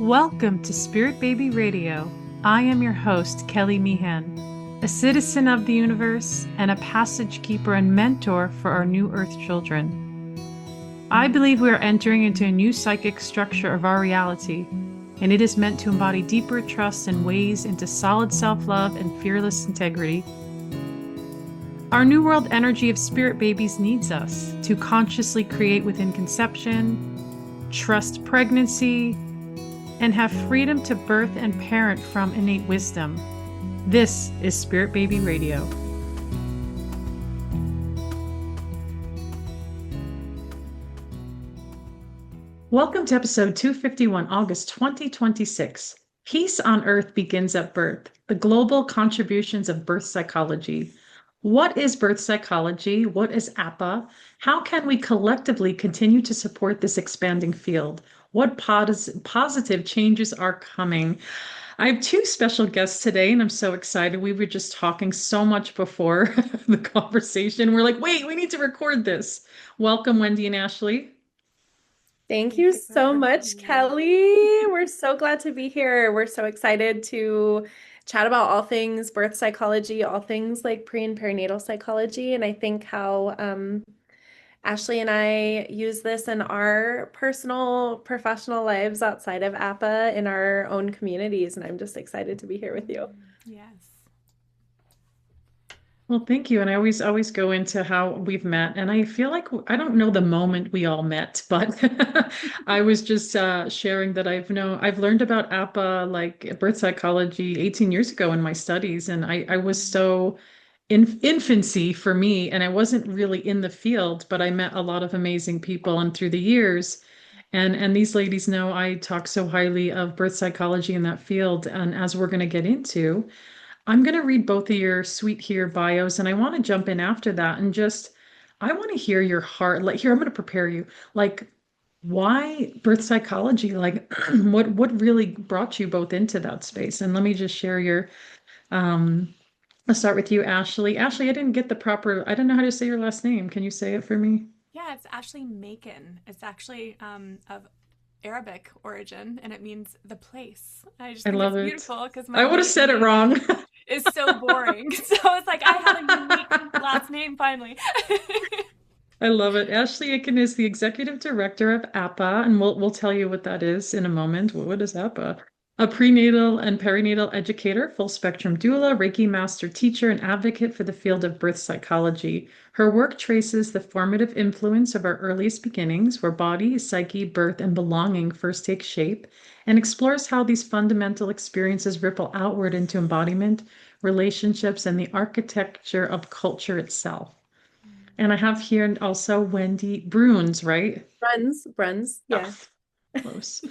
Welcome to Spirit Baby Radio. I am your host, Kelly Meehan, a citizen of the universe and a passage keeper and mentor for our new Earth children. I believe we are entering into a new psychic structure of our reality, and it is meant to embody deeper trust and ways into solid self-love and fearless integrity. Our new world energy of spirit babies needs us to consciously create within conception, trust pregnancy, and have freedom to birth and parent from innate wisdom. This is Spirit Baby Radio. Welcome to episode 251, August 2026. Peace on Earth begins at birth. The global contributions of birth psychology. What is birth psychology? What is APPPAH? How can we collectively continue to support this expanding field? What positive changes are coming? I have two special guests today, and I'm so excited. We were just talking so much before the conversation. We're like, wait, we need to record this. Welcome, Wendy and Ashley. Thank you so much, Kelly. We're so glad to be here. We're so excited to chat about all things birth psychology, all things like pre and perinatal psychology. And I think how Ashley and I use this in our personal, professional lives outside of APPPAH in our own communities. And I'm just excited to be here with you. Yes. Well, thank you. And I always go into how we've met. And I feel like I don't know the moment we all met, but I was just sharing that I've learned about APPPAH, like birth psychology, 18 years ago in my studies. And I was so in infancy for me, and I wasn't really in the field, but I met a lot of amazing people. And through the years, and these ladies know I talk so highly of birth psychology in that field. And as we're going to get into, I'm going to read both of your Sweet Here bios, and I want to jump in after that and just, I want to hear your heart. Like, here, I'm going to prepare you. Like, why birth psychology? Like, what really brought you both into that space? And let me just share your, I'll start with you, Ashley. Ashley, I didn't get the proper, I don't know how to say your last name. Can you say it for me? Yeah, it's actually Makan. It's actually of Arabic origin, and it means the place. I just I think love it's it. beautiful because I my would have said it maiden wrong. name is so boring. So it's like I have a unique last name finally. I love it. Ashley Aiken is the Executive Director of APPPAH, and we'll tell you what that is in a moment. What is APPPAH? A prenatal and perinatal educator, full spectrum doula, Reiki Master teacher, and advocate for the field of birth psychology. Her work traces the formative influence of our earliest beginnings, where body, psyche, birth, and belonging first take shape, and explores how these fundamental experiences ripple outward into embodiment, relationships, and the architecture of culture itself. And I have here also Wendy Bruns, right? Bruns, Oh, yeah. close.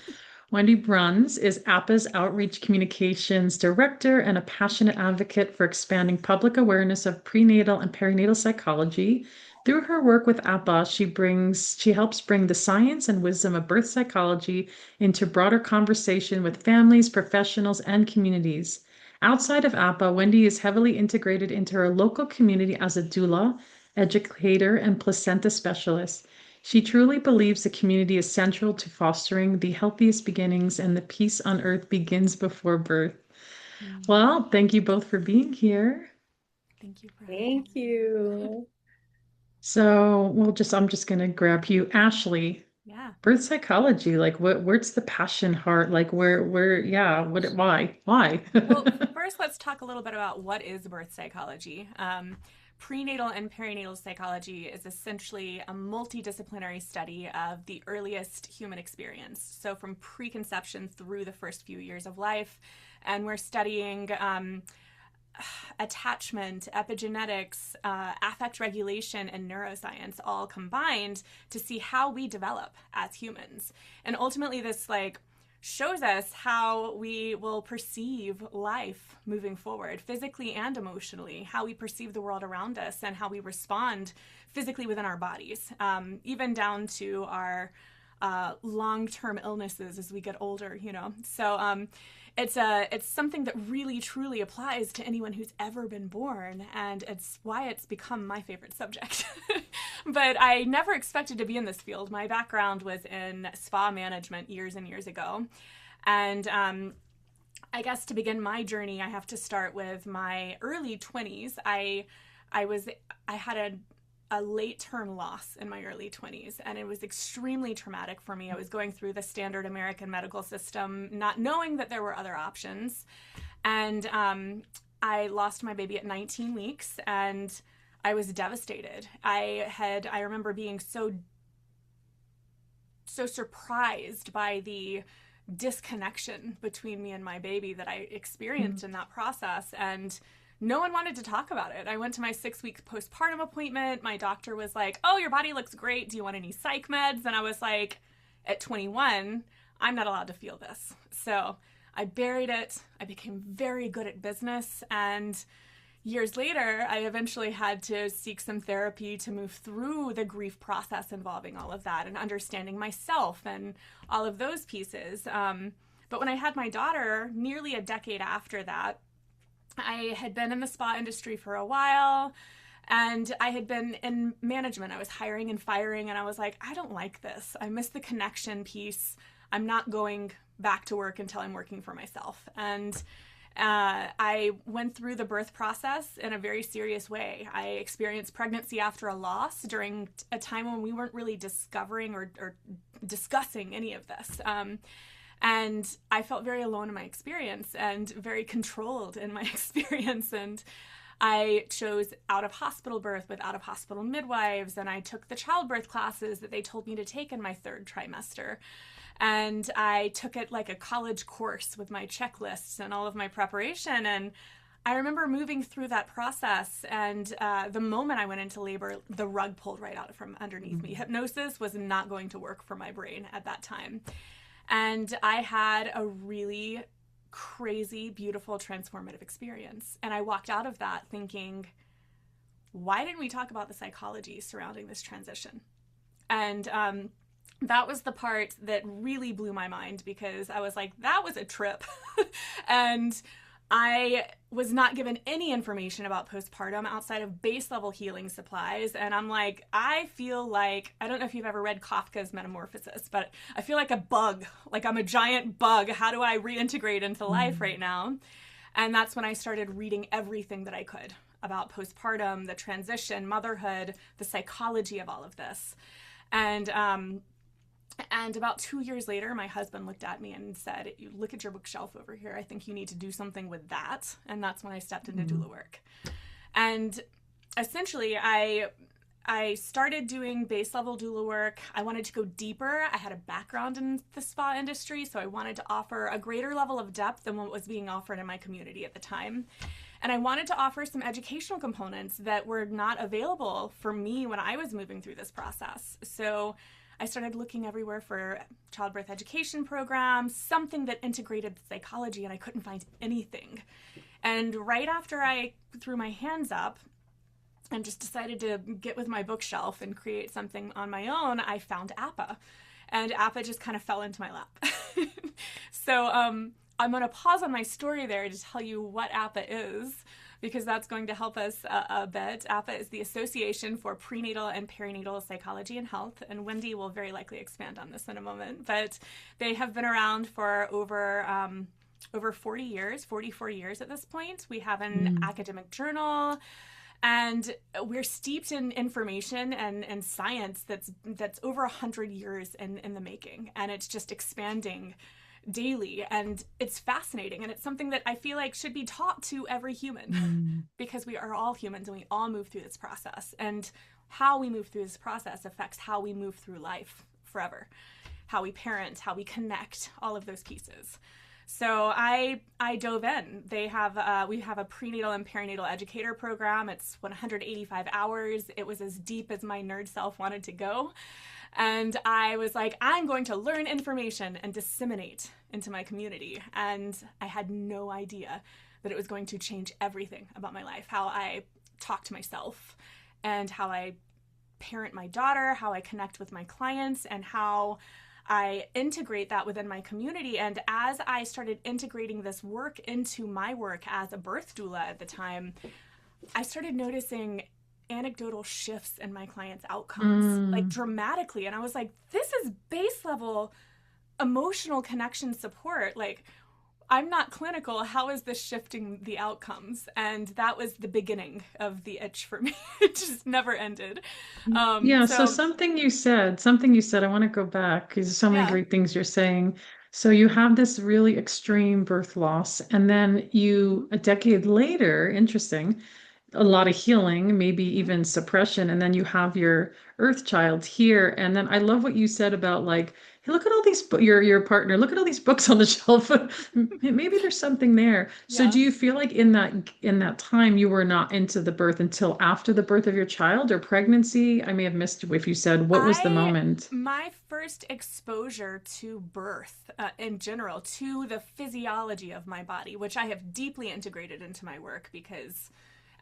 Wendy Bruns is APPPAH's Outreach Communications Director and a passionate advocate for expanding public awareness of prenatal and perinatal psychology. Through her work with APPPAH, she helps bring the science and wisdom of birth psychology into broader conversation with families, professionals, and communities. Outside of APPPAH, Wendy is heavily integrated into her local community as a doula, educator, and placenta specialist. She truly believes the community is central to fostering the healthiest beginnings, and the peace on earth begins before birth. Well, thank you both for being here. Thank you for having me. Thank you. So I'm just gonna grab you, Ashley. Yeah. Birth psychology, like where's the passion heart? Like yeah, why? Well, first, let's talk a little bit about what is birth psychology. Prenatal and perinatal psychology is essentially a multidisciplinary study of the earliest human experience. So, from preconception through the first few years of life. And we're studying attachment, epigenetics, affect regulation, and neuroscience all combined to see how we develop as humans. And ultimately, this shows us how we will perceive life moving forward, physically and emotionally, how we perceive the world around us, and how we respond physically within our bodies, even down to our long-term illnesses as we get older, So it's something that really truly applies to anyone who's ever been born, and it's why it's become my favorite subject. But I never expected to be in this field. My background was in spa management years and years ago. And I guess to begin my journey, I have to start with my early 20s. I had a late term loss in my early 20s, and it was extremely traumatic for me. I was going through the standard American medical system, not knowing that there were other options. And I lost my baby at 19 weeks, and I was devastated. I remember being so surprised by the disconnection between me and my baby that I experienced in that process, and no one wanted to talk about it. I went to my 6-week postpartum appointment. My doctor was like, "Oh, your body looks great. Do you want any psych meds?" And I was like, at 21, I'm not allowed to feel this. So I buried it. I became very good at business, and years later, I eventually had to seek some therapy to move through the grief process involving all of that and understanding myself and all of those pieces. But when I had my daughter, nearly a decade after that, I had been in the spa industry for a while, and I had been in management. I was hiring and firing, and I was like, I don't like this. I miss the connection piece. I'm not going back to work until I'm working for myself. And I went through the birth process in a very serious way. I experienced pregnancy after a loss during a time when we weren't really discovering or discussing any of this. And I felt very alone in my experience and very controlled in my experience. And I chose out-of-hospital birth with out-of-hospital midwives, and I took the childbirth classes that they told me to take in my 3rd trimester. And I took it like a college course with my checklists and all of my preparation. And I remember moving through that process, and the moment I went into labor, the rug pulled right out from underneath me. Hypnosis was not going to work for my brain at that time. And I had a really crazy, beautiful, transformative experience. And I walked out of that thinking, why didn't we talk about the psychology surrounding this transition? And that was the part that really blew my mind, because I was like, that was a trip. And I was not given any information about postpartum outside of base level healing supplies. And I'm like, I feel like, I don't know if you've ever read Kafka's Metamorphosis, but I feel like a bug, like I'm a giant bug. How do I reintegrate into life right now? And that's when I started reading everything that I could about postpartum, the transition, motherhood, the psychology of all of this. And about 2 years later, my husband looked at me and said, "Look at your bookshelf over here. I think you need to do something with that." And that's when I stepped into doula work. And essentially, I started doing base level doula work. I wanted to go deeper. I had a background in the spa industry, so I wanted to offer a greater level of depth than what was being offered in my community at the time. And I wanted to offer some educational components that were not available for me when I was moving through this process. So I started looking everywhere for childbirth education programs, something that integrated psychology, and I couldn't find anything. And right after I threw my hands up and just decided to get with my bookshelf and create something on my own, I found APPPAH. And APPPAH just kind of fell into my lap. So I'm going to pause on my story there to tell you what APPPAH is, because that's going to help us a bit. APPPAH is the Association for Prenatal and Perinatal Psychology and Health, and Wendy will very likely expand on this in a moment. But they have been around for over 40 years, 44 years at this point. We have an academic journal, and we're steeped in information and science that's over 100 years in the making, and it's just expanding daily, and it's fascinating, and it's something that I feel like should be taught to every human because we are all humans and we all move through this process, and how we move through this process affects how we move through life forever, how we parent, how we connect, all of those pieces. So I dove in. We have a prenatal and perinatal educator program. It's 185 hours. It was as deep as my nerd self wanted to go. And I was like, I'm going to learn information and disseminate into my community. And I had no idea that it was going to change everything about my life, how I talk to myself and how I parent my daughter, how I connect with my clients, and how I integrate that within my community. And as I started integrating this work into my work as a birth doula at the time, I started noticing anecdotal shifts in my clients' outcomes, like dramatically. And I was like, this is base level emotional connection support. Like, I'm not clinical. How is this shifting the outcomes? And that was the beginning of the itch for me. It just never ended. Yeah, so So something you said, I want to go back because there's so many yeah. great things you're saying. So you have this really extreme birth loss, and then a decade later, interesting, a lot of healing, maybe Mhm. even suppression, and then you have your earth child here. And then I love what you said about like, hey, look at all these your partner, look at all these books on the shelf. Maybe there's something there. So Yeah. do you feel like in that time you were not into the birth until after the birth of your child or pregnancy? I may have missed if you said what was the I moment? my first exposure to birth in general, to the physiology of my body, which I have deeply integrated into my work because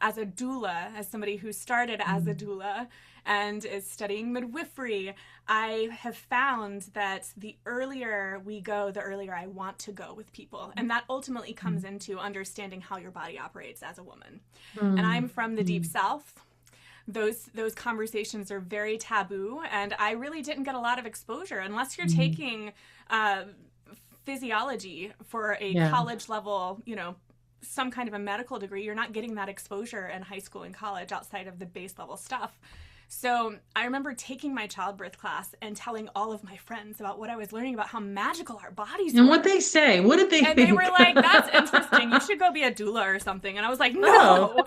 as a doula, as somebody who started as a doula and is studying midwifery, I have found that the earlier we go, the earlier I want to go with people. And that ultimately comes into understanding how your body operates as a woman. And I'm Mm, from the deep mm, south. Those conversations are very taboo, and I really didn't get a lot of exposure unless you're mm. taking uh, physiology for a Yeah. college level, some kind of a medical degree. You're not getting that exposure in high school and college outside of the base level stuff. So I remember taking my childbirth class and telling all of my friends about what I was learning about how magical our bodies And what were. they say, what did they And they were think? like, that's interesting. You should go be a doula or something. And I was like, Oh, no.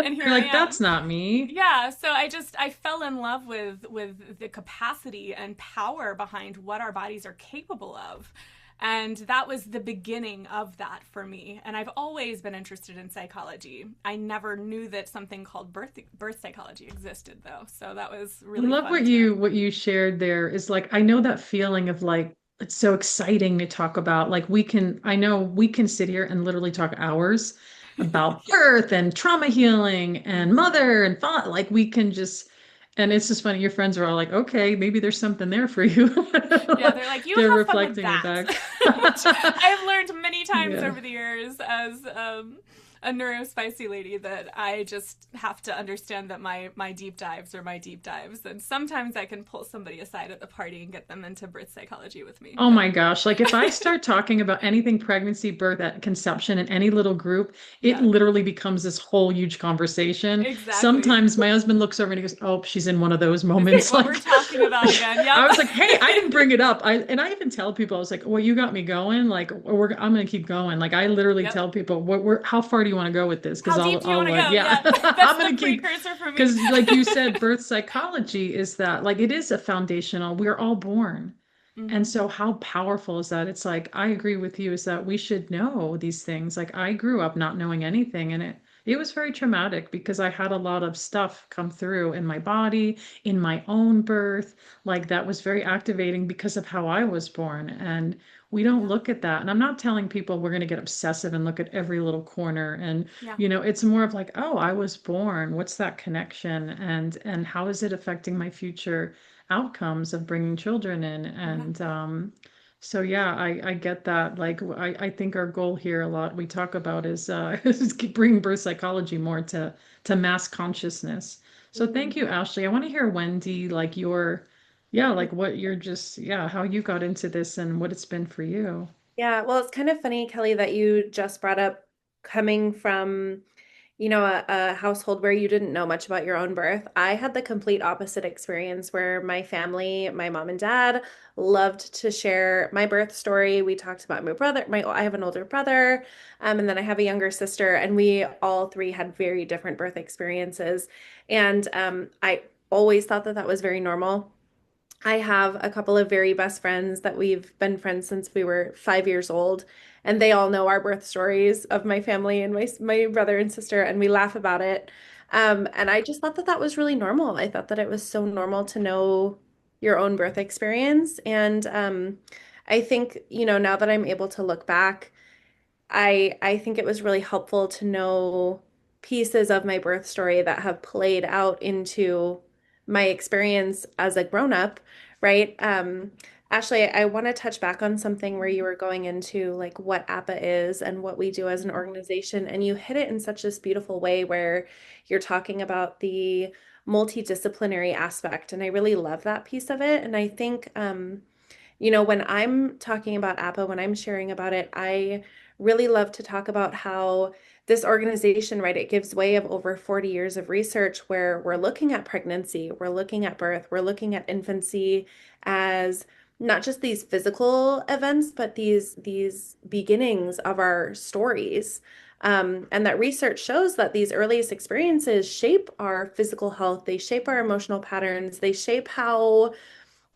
And here you're I like, am. that's not me. Yeah, so I fell in love with the capacity and power behind what our bodies are capable of. And that was the beginning of that for me. And I've always been interested in psychology. I never knew that something called birth psychology existed though. So that was I really love fun what to. you shared there is like I know that feeling of like it's so exciting to talk about. Like I know we can sit here and literally talk hours about Yeah. birth and trauma healing and Mm-hmm. mother and father. Like we can just and it's just funny, your friends are all like, okay, maybe there's something there for you. Yeah, they're like, you They're have fun with reflecting it that, back. which I've learned many times Yeah. over the years as a neurospicy lady that I just have to understand that my deep dives are my deep dives, and sometimes I can pull somebody aside at the party and get them into birth psychology with me. Oh But my gosh. Like if I start talking about anything pregnancy, birth, at conception in any little group, it yeah, literally becomes this whole huge conversation. exactly. Sometimes my husband looks over and he goes, "Oh, she's in one of those Is it moments." what we're Like talking about again? Yep. I was like, "Hey, I didn't bring it up." I even tell people, I was like, "Well, you got me going. Like I'm gonna keep going." Like I literally Yep. tell people, how far do you want to go with this?" Because How deep do you want I'll to go? yeah, Yeah, that's I'm the gonna keep precursor for me. because like you said, birth psychology is that like it is a foundational. We're all born. And Mm-hmm. so how powerful is that? It's like I agree with you is that we should know these things. Like I grew up not knowing anything and it was very traumatic because I had a lot of stuff come through in my body, in my own birth. Like that was very activating because of how I was born. And we don't Yeah, look at that. And I'm not telling people we're going to get obsessive and look at every little corner. And, yeah, it's more of like, oh, I was born. What's that connection? And how is it affecting my future outcomes of bringing children in? yeah, And so yeah, I get that. Like I think our goal here a lot we talk about is is bringing birth psychology more to mass consciousness. So thank you, yeah. Ashley. I want to hear Wendy, like yeah, like what you're just yeah, how you got into this and what it's been for you. Yeah, well, it's kind of funny, Kelly, that you just brought up coming from, a household where you didn't know much about your own birth. I had the complete opposite experience where my family, my mom and dad, loved to share my birth story. We talked about my brother, I have an older brother, and then I have a younger sister, and we all three had very different birth experiences. And I always thought that that was very normal. I have a couple of very best friends that we've been friends since we were 5 years old, and they all know our birth stories of my family and my brother and sister, and we laugh about it. And I just thought that that was really normal. I thought that it was so normal to know your own birth experience, and I think, now that I'm able to look back, I think it was really helpful to know pieces of my birth story that have played out into my experience as a grown up, right? Ashley, I want to touch back on something where you were going into like what APPA is and what we do as an organization, and you hit it in such this beautiful way where you're talking about the multidisciplinary aspect, and I really love that piece of it. And I think when I'm talking about APPA, when I'm sharing about it, I really love to talk about how this organization, right, it gives way of over 40 years of research where we're looking at pregnancy, we're looking at birth, we're looking at infancy as not just these physical events, but these beginnings of our stories. And that research shows that these earliest experiences shape our physical health, they shape our emotional patterns, they shape how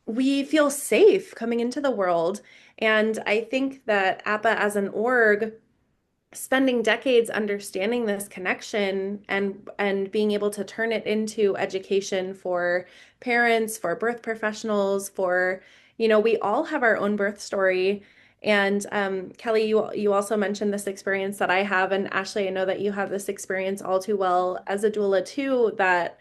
we feel safe coming into the world. And I think that APPA as an org, spending decades understanding this connection and being able to turn it into education for parents, for birth professionals, for, we all have our own birth story. And Kelly, you also mentioned this experience that I have, and Ashley, I know that you have this experience all too well as a doula too, that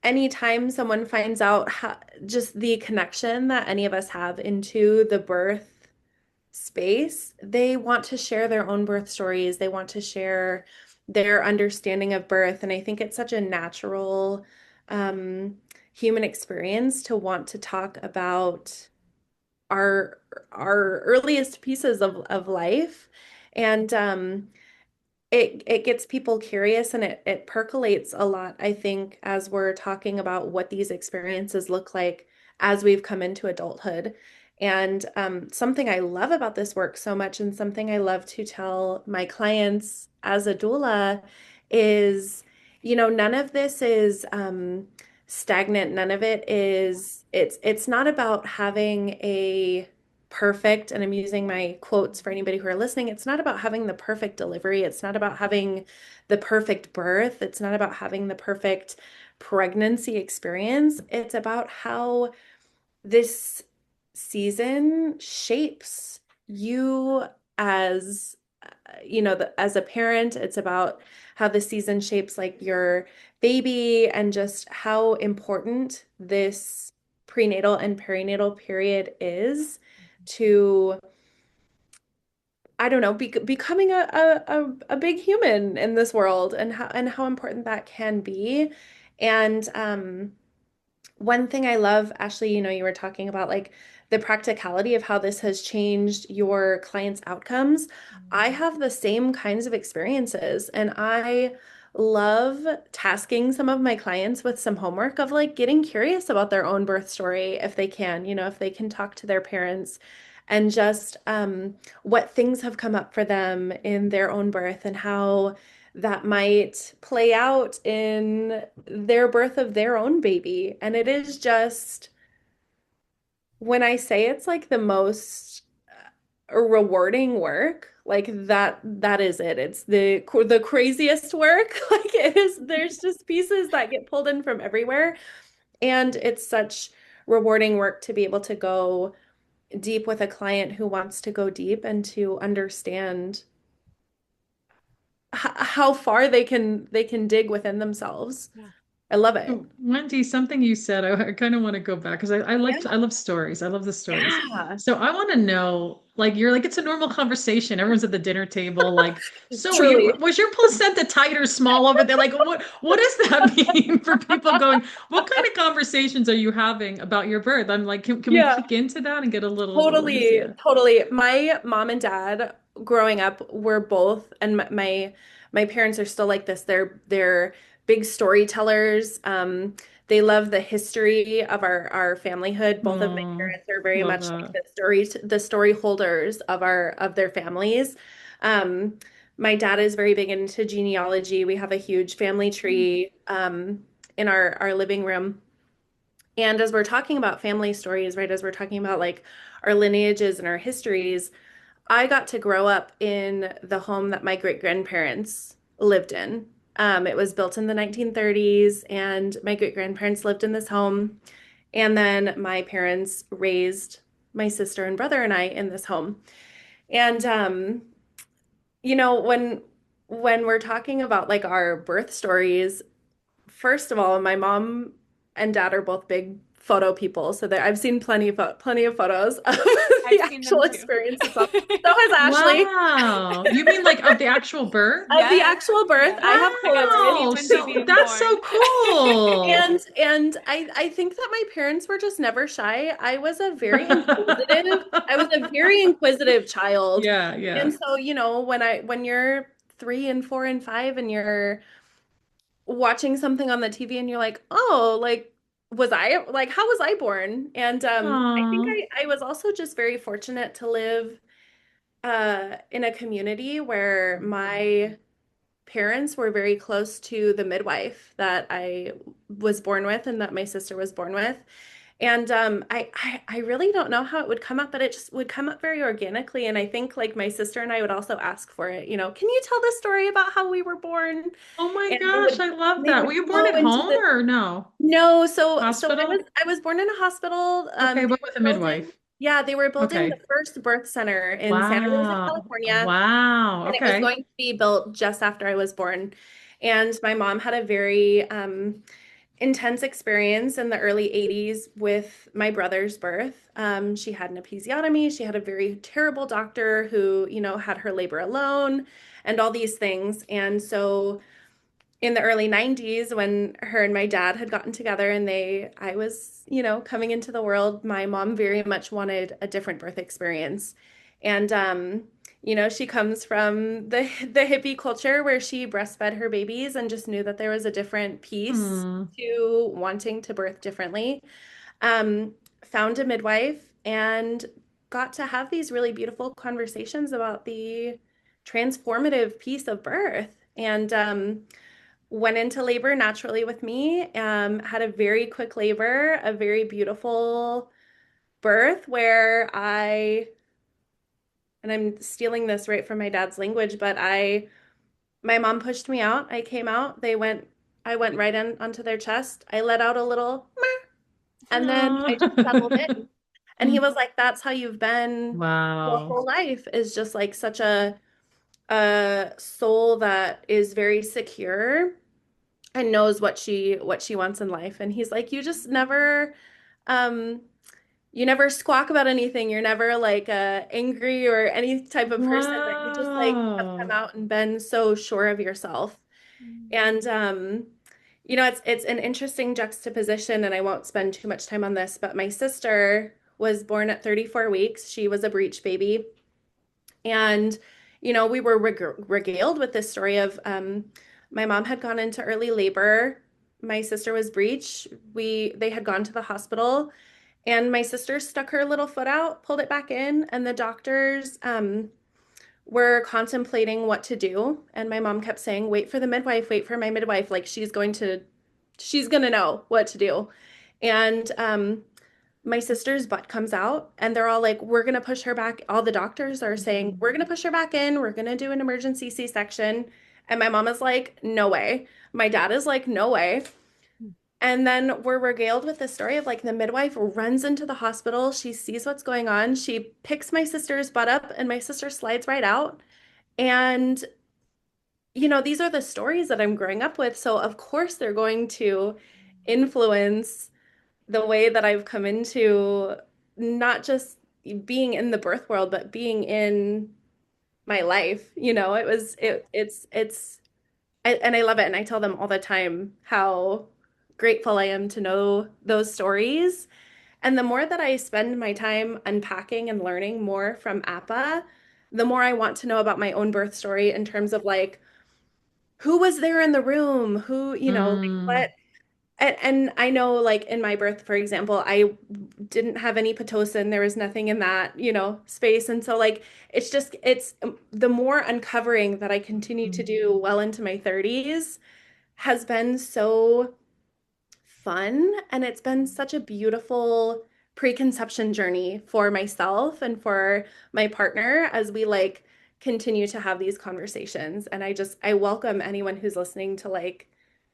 anytime someone finds out how, just the connection that any of us have into the birth space, they want to share their own birth stories. They want to share their understanding of birth. And I think it's such a natural um, human experience to want to talk about our our earliest pieces of life. And it gets people curious and it percolates a lot, I think, as we're talking about what these experiences look like as we've come into adulthood. And something I love about this work so much, and something I love to tell my clients as a doula is, none of this is stagnant. None of it is, it's not about having a perfect, and I'm using my quotes for anybody who are listening. It's not about having the perfect delivery. It's not about having the perfect birth. It's not about having the perfect pregnancy experience. It's about how this season shapes you as as a parent. It's about how the season shapes like your baby and just how important this prenatal and perinatal period is to, I don't know, becoming a big human in this world, and how important that can be. And one thing I love, Ashley, you were talking about like the practicality of how this has changed your clients' outcomes. I have the same kinds of experiences, and I love tasking some of my clients with some homework of like getting curious about their own birth story if they can, if they can talk to their parents and just what things have come up for them in their own birth and how that might play out in their birth of their own baby. And it is just, when I say it's like the most rewarding work, like that is it. It's the craziest work. Like it is, there's just pieces that get pulled in from everywhere. And it's such rewarding work to be able to go deep with a client who wants to go deep and to understand how far they can dig within themselves. Yeah. I love it. Oh, Wendy, something you said, I kind of want to go back because Yeah. I love stories. I love the stories. Yeah. So I want to know, like, you're like, it's a normal conversation. Everyone's at the dinner table, like, so Truly. was your placenta tight or small over there? Like, what does that mean for people going, what kind of conversations are you having about your birth? I'm like, can we Yeah. peek into that and get a little Totally, easier? totally. My mom and dad growing up were both, and my parents are still like this. They're big storytellers. They love the history of our familyhood. Both of my Oh, parents are very love much like that. the story holders of their families. Um, my dad is very big into genealogy. We have a huge family tree in our living room. And as we're talking about family stories, right, as we're talking about like our lineages and our histories, I got to grow up in the home that my great grandparents lived in. It was built in the 1930s, and my great grandparents lived in this home. And then my parents raised my sister and brother and I in this home. And when we're talking about like our birth stories, first of all, my mom and dad are both big photo people, so that I've seen plenty of photos of I've the seen them actual too. experience itself. So has Ashley. Wow. You mean like of the actual birth? Of the Yes, actual birth, I yes. have I got to see photos. Wow. Wendy So being that's born. so cool. And I think that my parents were just never shy. I was a very inquisitive child. Yeah, yeah. And so, when you're 3 and 4 and 5 and you're watching something on the TV and you're like, oh, like, how was I born? And I think Aw. I was also just very fortunate to live in a community where my parents were very close to the midwife that I was born with and that my sister was born with. And I really don't know how it would come up, but it just would come up very organically. And I think like my sister and I would also ask for it, can you tell the story about how we were born? Oh my And gosh, I love they that. would Were you born go at into home this. or no? No, so Hospital? I was born in a hospital. Okay, They but were with a building, midwife. yeah, they were building the Okay. first birth center in Santa Rosa, Wow. California, Wow. and it was Okay. going to be built just after I was born. And my mom had a very intense experience in the early 80s with my brother's birth. She had an episiotomy. She had a very terrible doctor who, had her labor alone and all these things. And so in the early 90s, when her and my dad had gotten together and I was, coming into the world, my mom very much wanted a different birth experience. And, she comes from the hippie culture where she breastfed her babies and just knew that there was a different piece Hmm. to wanting to birth differently. Um, Found a midwife and got to have these really beautiful conversations about the transformative piece of birth. And went into labor naturally with me, had a very quick labor, a very beautiful birth where and I'm stealing this right from my dad's language, but my mom pushed me out. I came out. I went right in onto their chest. I let out a little, "Meh," and then I just settled Aw. in. And he was like, that's how you've been your Wow. whole life, is just like such a soul that is very secure and knows what she wants in life. And he's like, um you never squawk about anything. You're never like angry or any type of person, but you just like have come Wow. out and been so sure of yourself. And it's an interesting juxtaposition, and I won't spend too much time on this, but my sister was born at 34 weeks. She was a breech baby. And, we were regaled with this story of my mom had gone into early labor. My sister was breech. They had gone to the hospital, and my sister stuck her little foot out, pulled it back in, and the doctors were contemplating what to do. And my mom kept saying, "Wait for the midwife, wait for my midwife. Like she's gonna know what to do." And my sister's butt comes out and they're all like, we're going to push her back. All the doctors are saying, we're going to push her back in. We're going to do an emergency C-section. And my mom is like, no way. My dad is like, no way. And then we're regaled with the story of like the midwife runs into the hospital. She sees what's going on. She picks my sister's butt up and my sister slides right out. And, these are the stories that I'm growing up with. So, of course, they're going to influence the way that I've come into not just being in the birth world, but being in my life. And I love it. And I tell them all the time how grateful I am to know those stories. And the more that I spend my time unpacking and learning more from APPA, the more I want to know about my own birth story in terms of like, who was there in the room? Who, like Mm. what and I know, like in my birth, for example, I didn't have any Pitocin. There was nothing in that, space. And so, like, it's the more uncovering that I continue to do well into my 30s has been so fun. And it's been such a beautiful preconception journey for myself and for my partner as we like continue to have these conversations. And I welcome anyone who's listening to like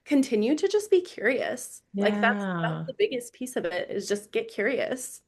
continue to just be curious. Like that's Yeah. the biggest piece of it is just get curious.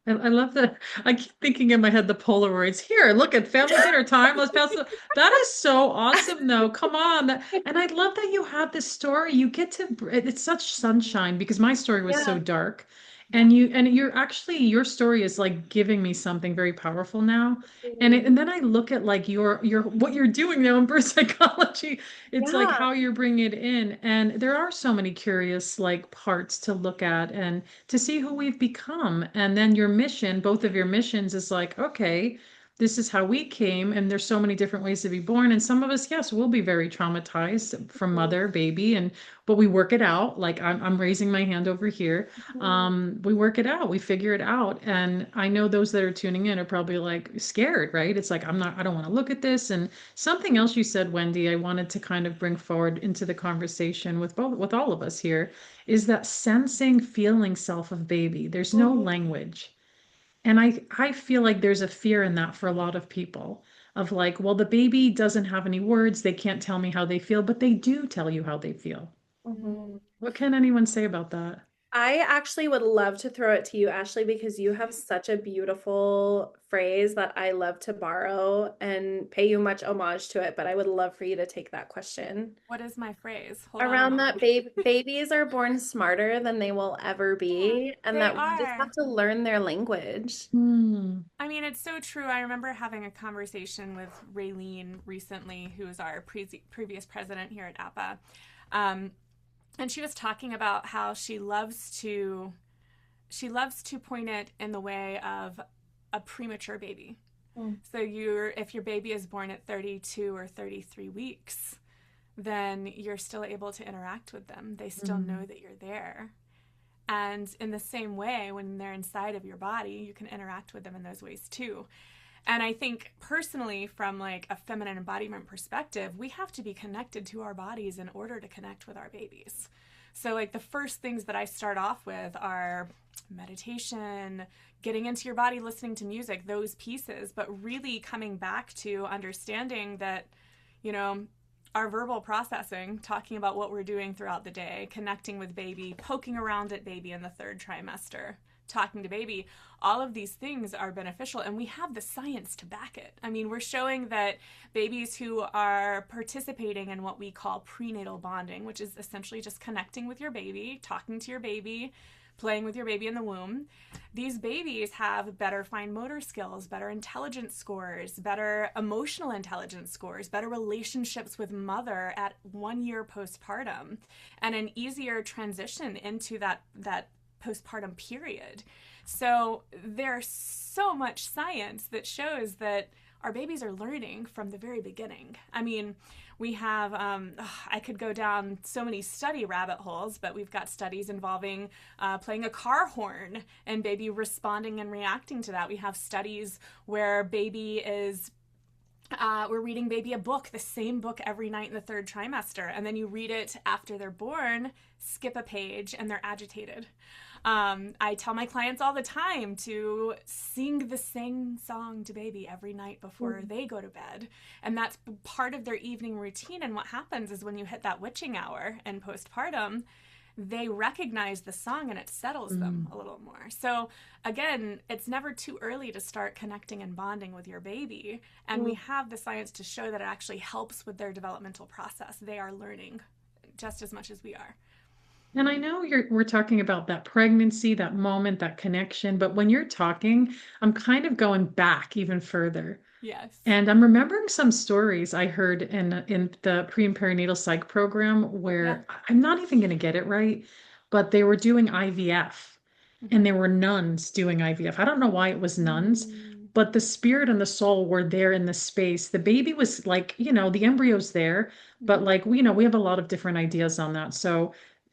I love that. I keep thinking in my head the Polaroids. Here, look at family dinner time. Let's pass the. That is so awesome, though. Come on. And I love that you have this story. You get to, it's such sunshine because my story was so Yeah. dark. Yeah. And you're actually your story is like giving me something very powerful now. And then I look at like your what you're doing now in birth psychology. It's like Yeah. how you're bringing it in. And there are so many curious like parts to look at and to see who we've become. And then your mission, both of your missions is like, okay, this is how we came, and there's so many different ways to be born. And some of us, yes, will be very traumatized from mother, baby, and but we work it out. Like I'm raising my hand over here. Mhm. We work it out, we figure it out. And I know those that are tuning in are probably like scared, right? It's like, I don't want to look at this. And something else you said, Wendy, I wanted to kind of bring forward into the conversation with both, with all of us here, is that sensing, feeling self of baby. There's no Mhm. language. And I feel like there's a fear in that for a lot of people of like, well, the baby doesn't have any words, they can't tell me how they feel, but they do tell you how they feel. Mhm. What can anyone say about that? I actually would love to throw it to you, Ashley, because you have such a beautiful phrase that I love to borrow and pay you much homage to it. But I would love for you to take that question. What is my phrase? Hold on a Around moment. that babies are born smarter than they will ever Yeah, be, and they that we just have are. to learn their language. Hmm. I mean, it's so true. I remember having a conversation with Raylene recently, who is our previous president here at APPA. Um, and she was talking about how she loves to point it in the way of a premature baby. Mm. So if your baby is born at 32 or 33 weeks, then you're still able to interact with them. They still know Mm. that you're there. And in the same way, when they're inside of your body, you can interact with them in those ways too. And I think personally, from like a feminine embodiment perspective, we have to be connected to our bodies in order to connect with our babies. So, like, the first things that I start off with are meditation, getting into your body, listening to music, those pieces, but really coming back to understanding that, you know, our verbal processing, talking about what we're doing throughout the day, connecting with baby, poking around at baby in the third trimester, talking to baby, all of these things are beneficial, and we have the science to back it. I mean, we're showing that babies who are participating in what we call prenatal bonding, which is essentially just connecting with your baby, talking to your baby, playing with your baby in the womb, these babies have better fine motor skills, better intelligence scores, better emotional intelligence scores, better relationships with mother at 1 year postpartum, and an easier transition into that postpartum period. So there's so much science that shows that our babies are learning from the very beginning. I mean, we have, I could go down so many study rabbit holes, but we've got studies involving playing a car horn and baby responding and reacting to that. We have studies where we're reading baby a book, the same book every night in the third trimester, and then you read it after they're born, skip a page, and they're agitated. I tell my clients all the time to sing the same song to baby every night before they go to bed. And that's part of their evening routine. And what happens is when you hit that witching hour and postpartum, they recognize the song and it settles them Mm. a little more. So, again, it's never too early to start connecting and bonding with your baby. And we have the science to show that it actually helps with their developmental process. They are learning just as much as we are. And I know we're talking about that pregnancy, that moment, that connection, but when you're talking, I'm kind of going back even further. Yes. And I'm remembering some stories I heard in the pre and perinatal psych program Yeah. where I'm not even going to get it right, but they were doing IVF and Mm-hmm. there were nuns doing IVF. I don't know why it was nuns, Mm-hmm. but the spirit and the soul were there in the space. The baby was like, the embryo's there, but like, we have a lot of different ideas on that. So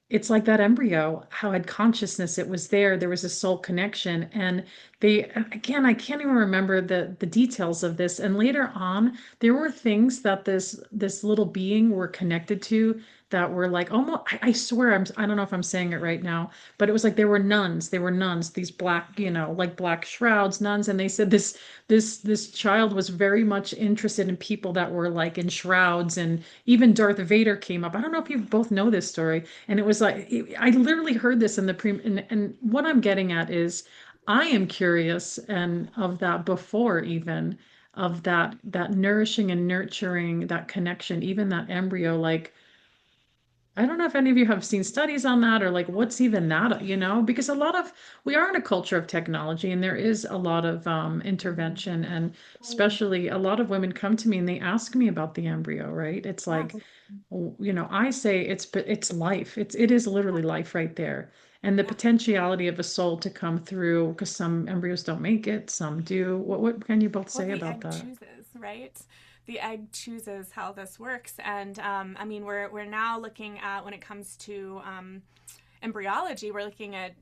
it's like that embryo, how had consciousness, it was there. There was a soul connection. And again, I can't even remember the details of this. And later on, there were things that this little being were connected to that were like almost, I swear, I don't know if I'm saying it right now, but it was like they were nuns, these black, like black shrouds, nuns. And they said this child was very much interested in people that were like in shrouds. And even Darth Vader came up. I don't know if you both know this story. And it was like, I literally heard this in the pre, and what I'm getting at is I am curious and of that before even of that nourishing and nurturing that connection, even that embryo, like I don't know if any of you have seen studies on that or like what's even that, because we are in a culture of technology and there is a lot of intervention and especially a lot of women come to me and they ask me about the embryo, right? It's Yeah. like, I say it's life. It is literally life right there. And the Yeah. potentiality of a soul to come through because some embryos don't make it, some do. What can you both Well, say the about egg that? chooses, right? The egg chooses how this works, and I mean, we're now looking at when it comes to embryology, we're looking at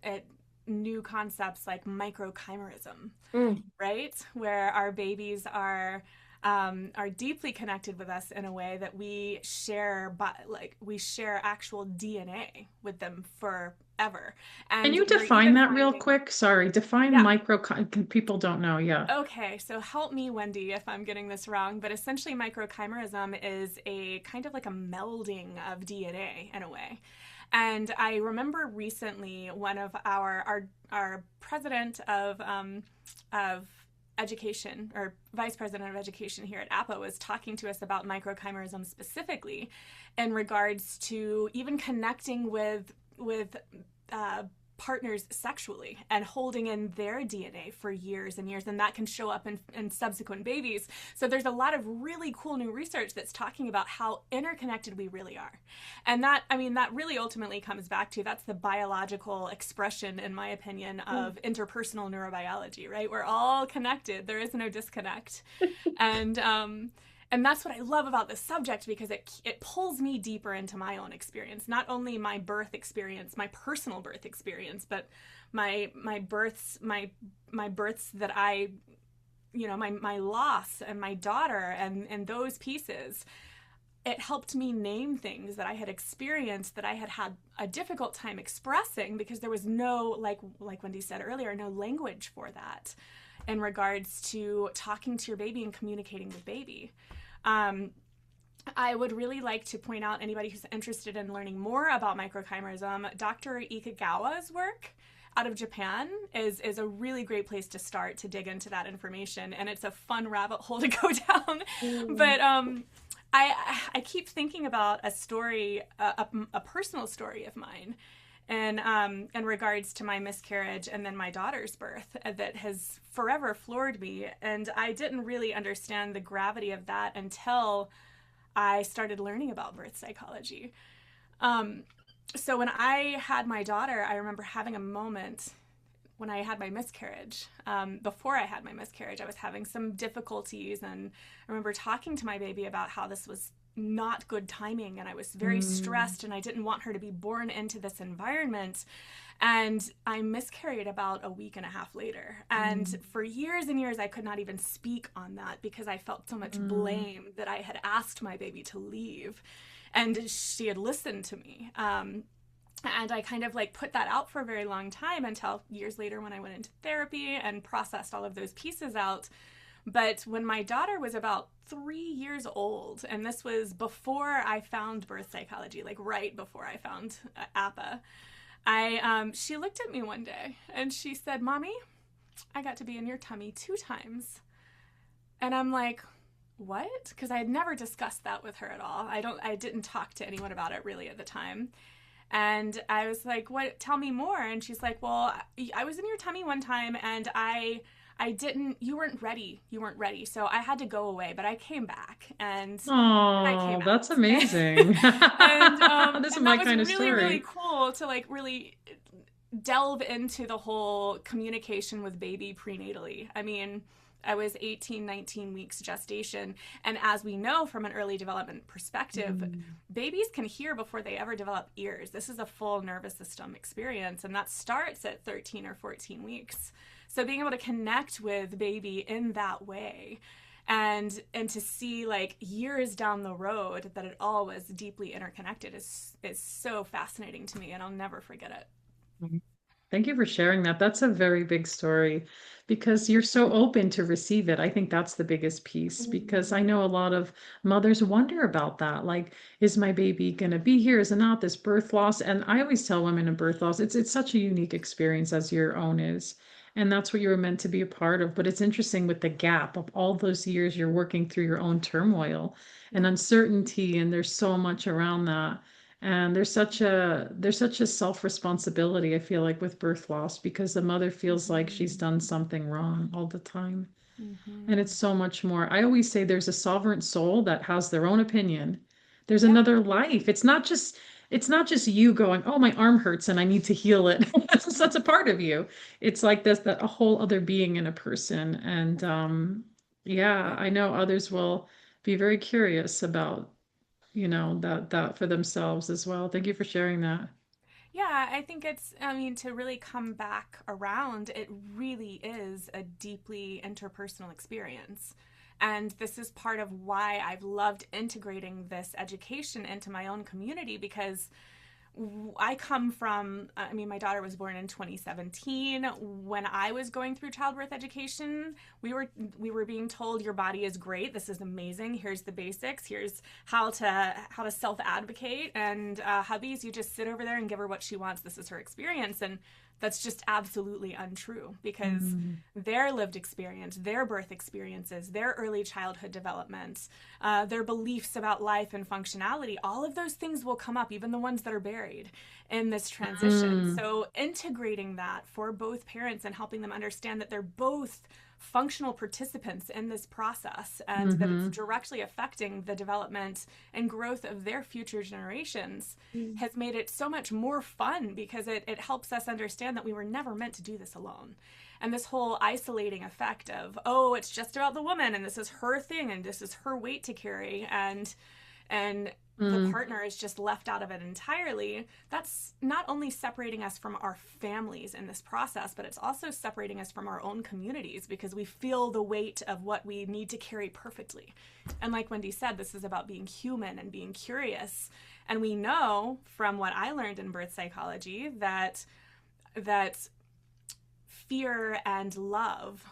new concepts like microchimerism, Mm. right? Where our babies are deeply connected with us in a way that we share, but like we share actual DNA with them forever, Can and you we're define even that real finding, quick? Sorry, define yeah. micro, people don't know. Yeah. Okay, so help me, Wendy, if I'm getting this wrong, but essentially, microchimerism is a kind of like a melding of DNA in a way. And I remember recently one of our president of education or vice president of education here at APPA was talking to us about microchimerism specifically in regards to even connecting with uh, partners sexually and holding in their DNA for years and years, and that can show up in subsequent babies. So there's a lot of really cool new research that's talking about how interconnected we really are. And that, I mean, that really ultimately comes back to that's the biological expression, in my opinion, of interpersonal neurobiology, right? We're all connected, there is no disconnect. And and that's what I love about this subject because it pulls me deeper into my own experience, not only my birth experience, my personal birth experience, but my births my births that I my loss and my daughter and those pieces. It helped me name things that I had experienced that I had a difficult time expressing because there was no, like Wendy said earlier, no language for that in regards to talking to your baby and communicating with baby. Um, I would really like to point out anybody who's interested in learning more about microchimerism, Dr. Ikagawa's work out of Japan is a really great place to start to dig into that information, and it's a fun rabbit hole to go down. But I keep thinking about a story, a personal story of mine, and in regards to my miscarriage and then my daughter's birth that has forever floored me. And I didn't really understand the gravity of that until I started learning about birth psychology. Um, so when I had my daughter, I remember having a moment when I had my miscarriage. Before I had my miscarriage, I was having some difficulties, and I remember talking to my baby about how this was not good timing, and I was very Mm. stressed, and I didn't want her to be born into this environment. And I miscarried about a week and a half later. And Mm. for years and years, I could not even speak on that because I felt so much Mm. blame that I had asked my baby to leave. And she had listened to me. And I kind of like put that out for a very long time until years later when I went into therapy and processed all of those pieces out. But when my daughter was about 3 years old, and this was before I found birth psychology, like right before I found APPA, she looked at me one day and she said, "Mommy, I got to be in your tummy 2 times." And I'm like, "What?" Because I had never discussed that with her at all. I didn't talk to anyone about it really at the time. And I was like, "What? Tell me more." And she's like, "Well, I was in your tummy one time, and I didn't. You weren't ready. You weren't ready. So I had to go away, but I came back, and I came Oh, that's out." amazing. This is And that my was kind of really really story. cool to like really delve into the whole communication with baby prenatally. I mean, I was 18, 19 weeks gestation. And as we know from an early development perspective, Mm. babies can hear before they ever develop ears. This is a full nervous system experience, and that starts at 13 or 14 weeks. So being able to connect with baby in that way and to see like years down the road that it all was deeply interconnected is so fascinating to me, and I'll never forget it. Thank you for sharing that. That's a very big story because you're so open to receive it. I think that's the biggest piece because I know a lot of mothers wonder about that. Like, is my baby going to be here? Is it not this birth loss? And I always tell women in birth loss, it's such a unique experience as your own is. And that's what you were meant to be a part of. But it's interesting with the gap of all those years you're working through your own turmoil and Yeah. uncertainty, and there's so much around that. And there's such a self-responsibility, I feel like, with birth loss because the mother feels like she's Mhm. done something wrong all the time. And it's Mhm. so much more. I always say there's a sovereign soul that has their own opinion. There's Yeah. another life. It's not just you going, "Oh, my arm hurts and I need to heal it." That's a part of you. It's like this that a whole other being in a person. And yeah, Yeah. I know others will be very curious about, that for themselves as well. Thank you for sharing that. Yeah, I think I mean, to really come back around, it really is a deeply interpersonal experience. And this is part of why I've loved integrating this education into my own community because I come from, I mean, my daughter was born in 2017. When I was going through childbirth education, we were being told your body is great. This is amazing. Here's the basics. Here's how to self advocate. And hubbies, you just sit over there and give her what she wants. This is her experience. And that's just absolutely untrue because Mm, their lived experience, their birth experiences, their early childhood development, their beliefs about life and functionality, all of those things will come up, even the ones that are buried in this transition. mm, So, integrating that for both parents and helping them understand that they're both functional participants in this process and that it's mm-hmm. directly affecting the development and growth of their future generations Mm. has made it so much more fun because it helps us understand that we were never meant to do this alone. And this whole isolating effect of, oh, it's just about the woman and this is her thing and this is her weight to carry and the Mm, partner is just left out of it entirely, that's not only separating us from our families in this process, but it's also separating us from our own communities because we feel the weight of what we need to carry perfectly. And like Wendy said, this is about being human and being curious. And we know from what I learned in birth psychology that fear and love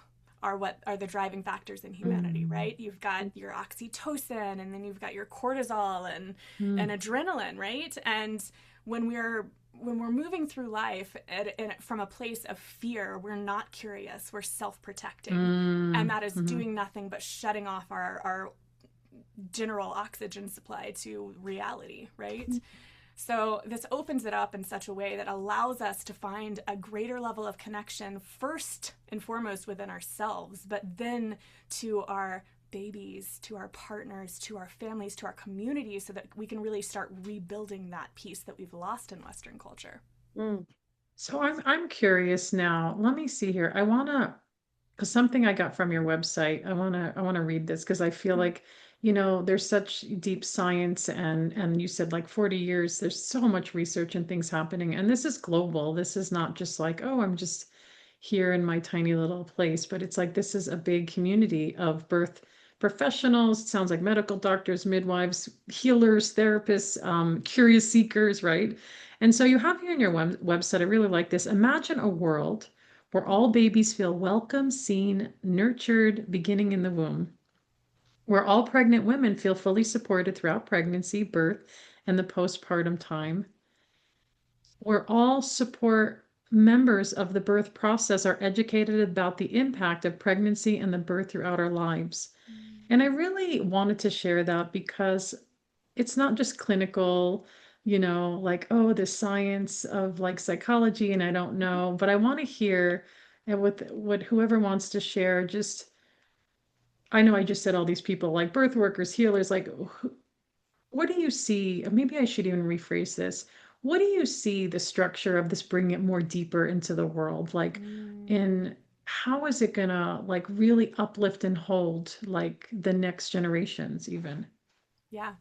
are what are the driving factors in humanity, Mm. right? You've got your oxytocin and then you've got your cortisol and mm, adrenaline, right? And when we're moving through life from a place of fear, we're not curious, we're self-protecting. And mm, that is mm-hmm. doing nothing but shutting off our general oxygen supply to reality, right? So this opens it up in such a way that allows us to find a greater level of connection first and foremost within ourselves, but then to our babies, to our partners, to our families, to our communities so that we can really start rebuilding that piece that we've lost in Western culture. Mm. So I'm curious now. Let me see here. I wanna, because something I got from your website, I wanna read this because I feel like, there's such deep science and you said like 40 years, there's so much research and things happening. And this is global. This is not just like, oh, I'm just here in my tiny little place, but it's like this is a big community of birth professionals. It sounds like medical doctors, midwives, healers, therapists, curious seekers, right? And so you have here in your website, I really like this. Imagine a world where all babies feel welcome, seen, nurtured, beginning in the womb, where all pregnant women feel fully supported throughout pregnancy, birth, and the postpartum time, where all support members of the birth process are educated about the impact of pregnancy and the birth throughout our lives. And I really wanted to share that because it's not just clinical, like, oh, the science of like psychology, and I don't know, but I want to hear and with what whoever wants to share, just I know I just said all these people like birth workers, healers, like what do you see? Maybe I should even rephrase this. What do you see the structure of this bringing it more deeper into the world? Like Mm, in how is it gonna like really uplift and hold like the next generations even? yeah.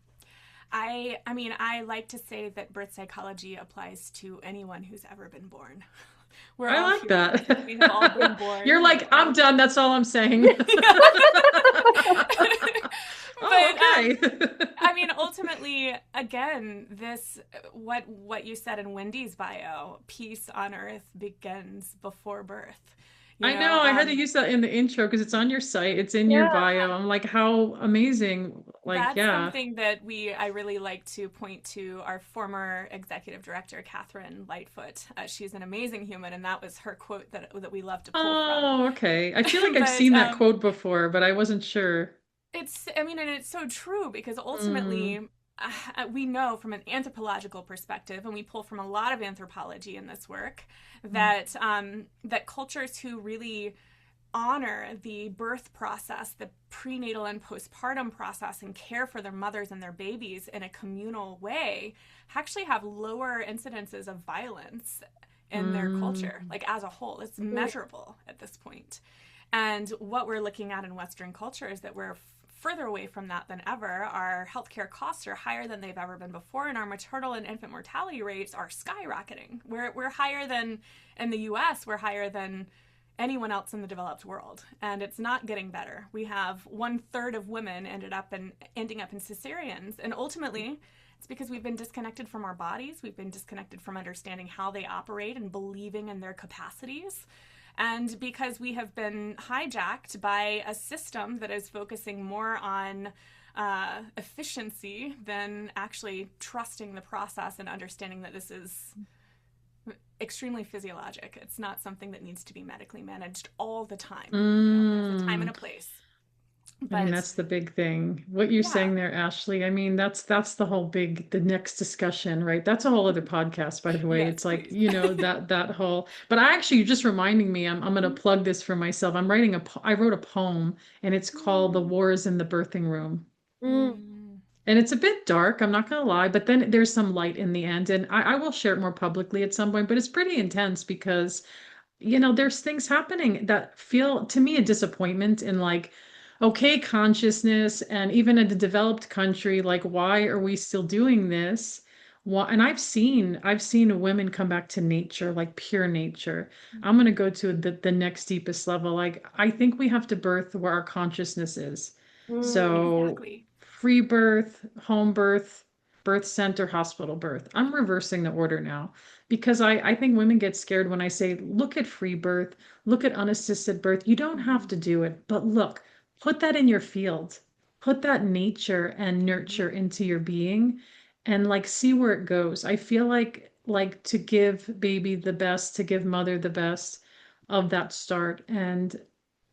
I mean, I like to say that birth psychology applies to anyone who's ever been born. We're I all like humans. We have all been that. born. You're We've like, I'm all done. That's all I'm saying. Oh, but okay. I mean, ultimately, again, this what you said in Wendy's bio, peace on earth begins before birth. You I know, know. I had to use that in the intro because it's on your site. It's in your Yeah. bio. I'm like, how amazing. Like, that's yeah. something that I really like to point to our former executive director, Catherine Lightfoot. She's an amazing human, and that was her quote that we love to pull from. Oh, okay. I feel like I've But seen that quote before, but I wasn't sure. I mean, and it's so true because ultimately, Mm, we know from an anthropological perspective, and we pull from a lot of anthropology in this work, Mm. that cultures who really honor the birth process, the prenatal and postpartum process, and care for their mothers and their babies in a communal way actually have lower incidences of violence in their culture, Mm. like as a whole. It's measurable at this point. And what we're looking at in Western culture is that we're further away from that than ever. Our healthcare costs are higher than they've ever been before, and our maternal and infant mortality rates are skyrocketing. We're higher than in the US, we're higher than anyone else in the developed world, and it's not getting better. We have 1/3 of women ending up in cesareans, and ultimately it's because we've been disconnected from our bodies. We've been disconnected from understanding how they operate and believing in their capacities, and because we have been hijacked by a system that is focusing more on efficiency than actually trusting the process and understanding that this is extremely physiologic. It's not something that needs to be medically managed all the time. There's a time and a place. I mean, But that's the big thing. What you're yeah, saying there, Ashley, I mean, that's the next discussion, right? That's a whole other podcast, by the way. yes, It's like, please. that whole, but I actually, you're just reminding me, I'm gonna plug this for myself. I wrote a poem and it's called The Mm. Wars in the Birthing Room. Mm. Mm. And it's a bit dark, I'm not gonna lie, but then there's some light in the end. And I will share it more publicly at some point, but it's pretty intense because there's things happening that feel to me a disappointment in like, okay, consciousness, and even in a developed country, like, why are we still doing this? Why, and I've seen women come back to nature, like pure nature. I'm gonna go to the next deepest level. Like, I think we have to birth where our consciousness is. Mm. So Exactly. free birth, home birth, birth center, hospital birth. I'm reversing the order now because I think women get scared when I say, look at free birth, look at unassisted birth. You don't have Mm-hmm. to do it, but look, put that in your field, put that nature and Mm-hmm. nurture into your being and like see where it goes. I feel like to give baby the best, to give mother the best of that start. And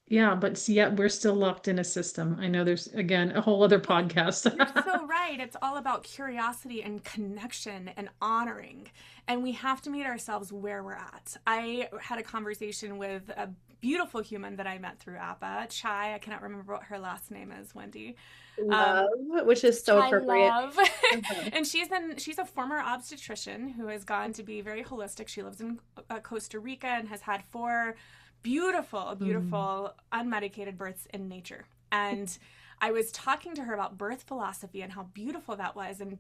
yeah, but see, yet we're still locked in a system. I know there's again a whole other Well, podcast. you're so right. It's all about curiosity and connection and honoring. And we have to meet ourselves where we're at. I had a conversation with a beautiful human that I met through APPA, Chai. I cannot remember what her last name is, Wendy. Love, Um, which is so Chai appropriate. Love. Uh-huh. And she's a former obstetrician who has gone to be very holistic. She lives in Costa Rica and has had 4 beautiful, Mm. beautiful unmedicated births in nature. And I was talking to her about birth philosophy and how beautiful that was, and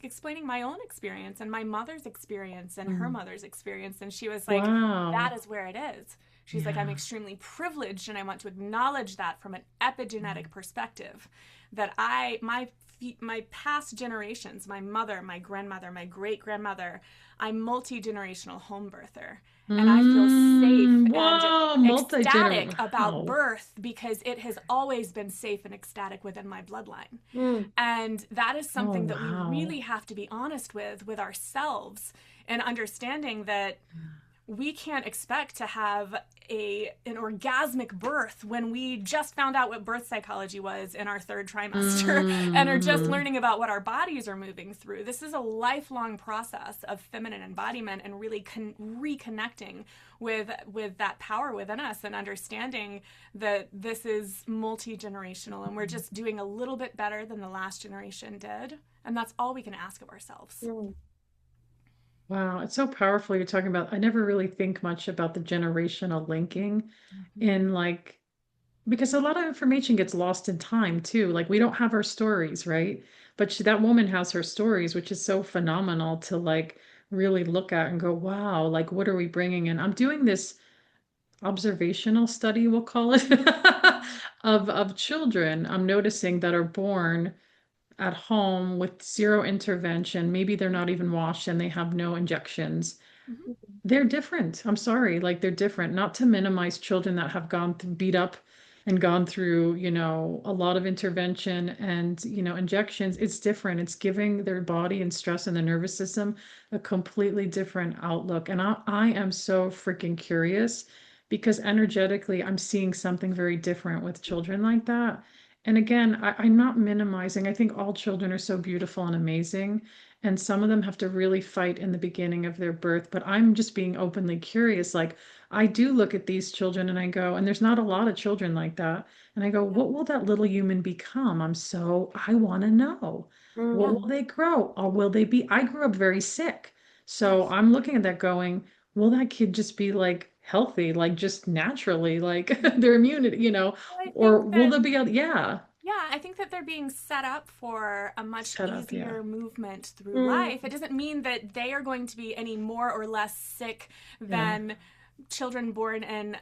explaining my own experience and my mother's experience and her Mm. mother's experience. And she was like, that Wow. is where it is. She's like, I'm Yeah. extremely privileged, and I want to acknowledge that from an epigenetic perspective. That my past generations, my mother, my grandmother, my great grandmother, I'm multi-generational home birther, and I feel safe and Whoa, multi-gener. ecstatic about Wow. birth because it has always been safe and ecstatic within my bloodline. Mm. And that is Oh, something that we wow. really have to be honest with ourselves, and understanding that we can't expect to have an orgasmic birth when we just found out what birth psychology was in our 3rd trimester and are just Mm-hmm. learning about what our bodies are moving through. This is a lifelong process of feminine embodiment and really reconnecting with that power within us, and understanding that this is multi-generational and we're just doing a little bit better than the last generation did, and that's all we can ask of ourselves. Mm. Wow, it's so powerful you're talking about. I never really think much about the generational linking Mm-hmm. in like because a lot of information gets lost in time too. Like we don't have our stories, right? But that woman has her stories, which is so phenomenal to like really look at and go, wow, like what are we bringing in? I'm doing this observational study, we'll call it, of children I'm noticing that are born at home with zero intervention. Maybe they're not even washed and they have no injections. Mm-hmm. They're different. I'm sorry, like they're different. Not to minimize children that have gone through, beat up and gone through, a lot of intervention and, injections. It's different. It's giving their body and stress and the nervous system a completely different outlook. And I am so freaking curious because energetically, I'm seeing something very different with children like that. And again, I'm not minimizing. I think all children are so beautiful and amazing. And some of them have to really fight in the beginning of their birth. But I'm just being openly curious. Like, I do look at these children and I go, and there's not a lot of children like that. And I go, Yeah. what will that little human become? I want to know. What Yeah. will they grow? Or will they be? I grew up very sick. Yeah. So I'm looking at that going, will that kid just be like healthy, like just naturally, like their immunity, Well, I or think will that there be a, yeah, Yeah, I think that they're being set up for a much set up, yeah. easier movement through Mm, life. It doesn't mean that they are going to be any more or less sick Yeah. than children born in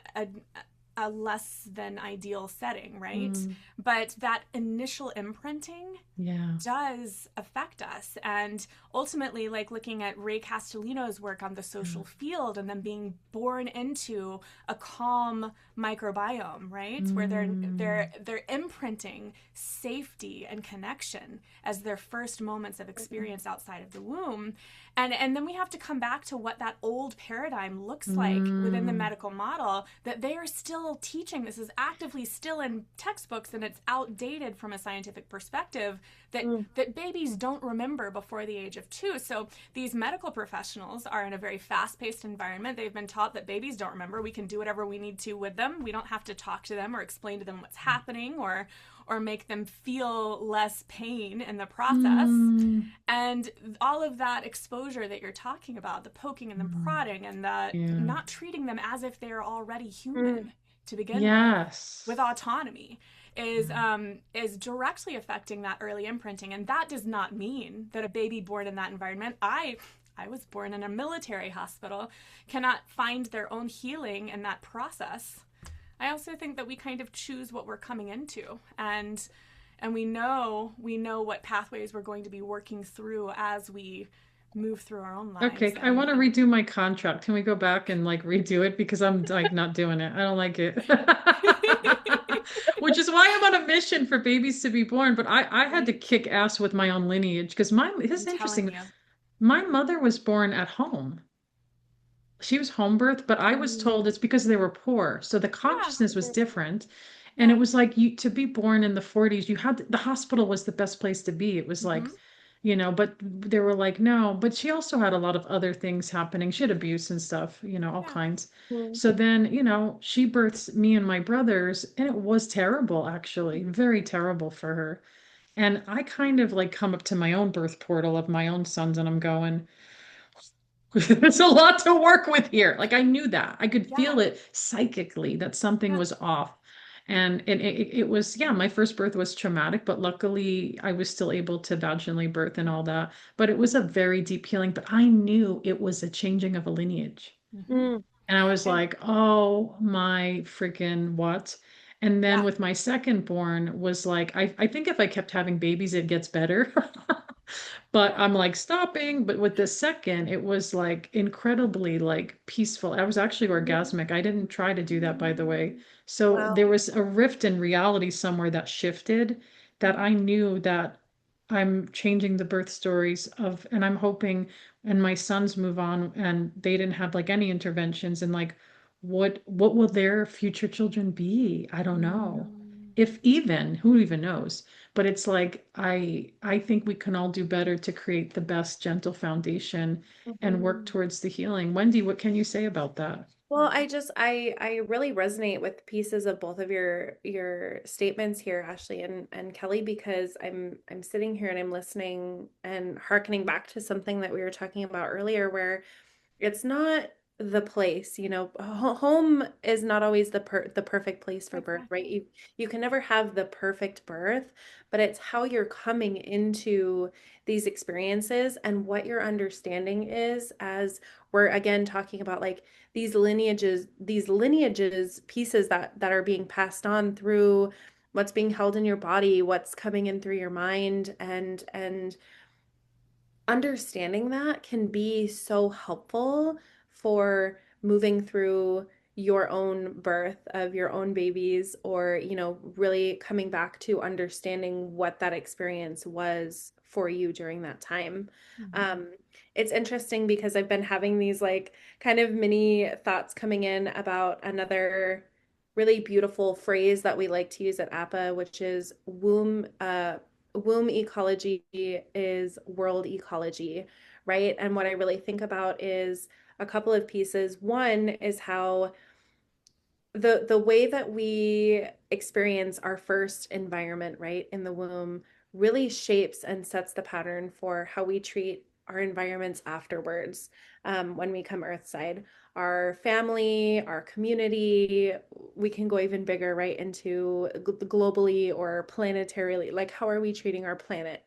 a less than ideal setting, right? Mm, But that initial imprinting yeah. does affect us. And ultimately, like looking at Ray Castellino's work on the Yeah. social field and them being born into a calm microbiome, right? Where Mm, they're imprinting safety and connection as their first moments of experience outside of the womb. And then we have to come back to what that old paradigm looks like within the mm, medical model, that they are still teaching. This is actively still in textbooks, and it's outdated from a scientific perspective, that mm, that babies don't remember before the age of 2. So these medical professionals are in a very fast-paced environment. They've been taught that babies don't remember. We can do whatever we need to with them. We don't have to talk to them or explain to them what's happening, or make them feel less pain in the process. mm, And all of that exposure that you're talking about, the poking and the mm. prodding and the Yeah. not treating them as if they're already mm, human to begin with Yes. autonomy, Yeah. is directly affecting that early imprinting. And that does not mean that a baby born in that environment, I was born in a military hospital, cannot find their own healing in that process. I also think that we kind of choose what we're coming into, and we know what pathways we're going to be working through as we move through our own lives. Okay, I want to redo my contract. Can we go back and like redo it because I'm like not doing it. I don't like it. Which is why I'm on a mission for babies to be born. But I had to Right? kick ass with my own lineage because this I'm is telling interesting. you. My mother was born at home. She was home birth, but I was told Mm, it's because they were poor. So the yeah, consciousness was different. And it yeah. was like you to be born in the 40s, you had the hospital was the best place to be. It was Mm-hmm. like, but they were like, no, but she also had a lot of other things happening. She had abuse and stuff, all Yeah. kinds. mm, So then, she births me and my brothers, and it was terrible, actually, very terrible for her. And I kind of like come up to my own birth portal of my own sons, and I'm going, there's a lot to work with here. Like I knew that. I could Yeah. feel it psychically that something Yeah. was off. And it was, yeah, my first birth was traumatic, but luckily I was still able to vaginally birth and all that. But it was a very deep healing. But I knew it was a changing of a lineage. Mm-hmm. mm, And I was And like, oh my freaking what? And then yeah. with my second born was like, I think if I kept having babies, it gets better. But Yeah. I'm like stopping. But with the second, it was like incredibly like peaceful. I was actually mm. orgasmic. I didn't try to do that, by the way. So Wow. there was a rift in reality somewhere that shifted that I knew that I'm changing the birth stories of, and I'm hoping, and my sons move on and they didn't have like any interventions and like what will their future children be? I don't know. Mm. If even, who even knows? But it's like I think we can all do better to create the best gentle foundation and work Mhm. towards the healing. Wendy, what can you say about that? Well, I really resonate with pieces of both of your statements here, Ashley and Kelly, because I'm sitting here and I'm listening and hearkening back to something that we were talking about earlier, where it's not the place, home is not always the perfect place for birth, right? Exactly. You can never have the perfect birth, but it's how you're coming into these experiences and what your understanding is, as we're again talking about like these lineages pieces that are being passed on through what's being held in your body, what's coming in through your mind, and understanding that can be so helpful for moving through your own birth of your own babies, or really coming back to understanding what that experience was for you during that time. Mm-hmm. um it's interesting because I've been having these like kind of mini thoughts coming in about another really beautiful phrase that we like to use at APPA, which is womb ecology is world ecology, right? And what I really think about is a couple of pieces. One is how the way that we experience our first environment, right, in the womb really shapes and sets the pattern for how we treat our environments afterwards, when we come earthside. Our family, our community, we can go even bigger, right, into globally or planetarily, like how are we treating our planet?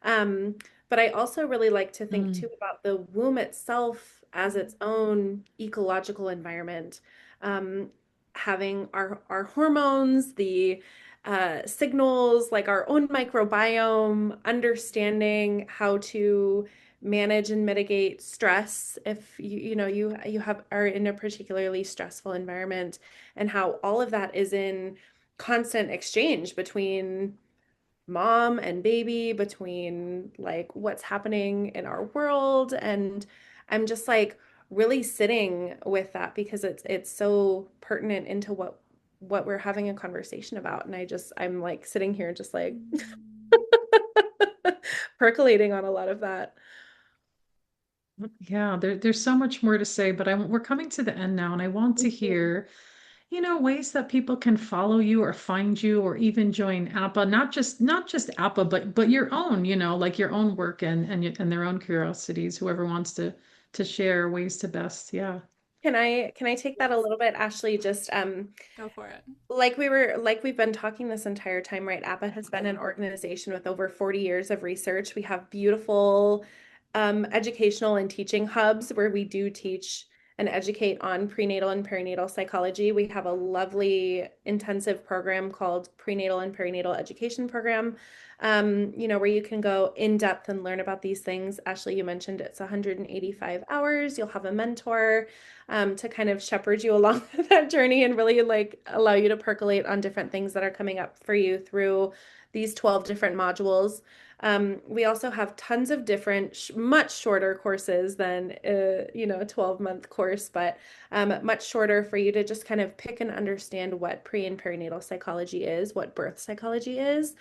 Um, but I also really like to think Mm. too about the womb itself as its own ecological environment. Um, Having our hormones, the signals, like our own microbiome, understanding how to manage and mitigate stress if you have are in a particularly stressful environment, and how all of that is in constant exchange between mom and baby, between like what's happening in our world. And I'm just like really sitting with that because it's so pertinent into what we're having a conversation about. And I'm like sitting here just like percolating on a lot of that. Yeah, there's so much more to say, but we're coming to the end now, and I want to hear, ways that people can follow you or find you or even join APPA, not just APPA, but your own, like your own work and their own curiosities, whoever wants to share ways to best. Yeah. Can I take that a Yes, little bit, Ashley? Just go for it. like we've been talking this entire time, right? APPA has been an organization with over 40 years of research. We have beautiful educational and teaching hubs where we do teach and educate on prenatal and perinatal psychology. We have a lovely intensive program called Prenatal and Perinatal Education Program, where you can go in depth and learn about these things. Ashley, you mentioned it's 185 hours. You'll have a mentor to kind of shepherd you along that journey and really like allow you to percolate on different things that are coming up for you through these 12 different modules. We also have tons of different, much shorter courses than a 12-month course, but much shorter for you to just kind of pick and understand what pre and perinatal psychology is, what birth psychology is.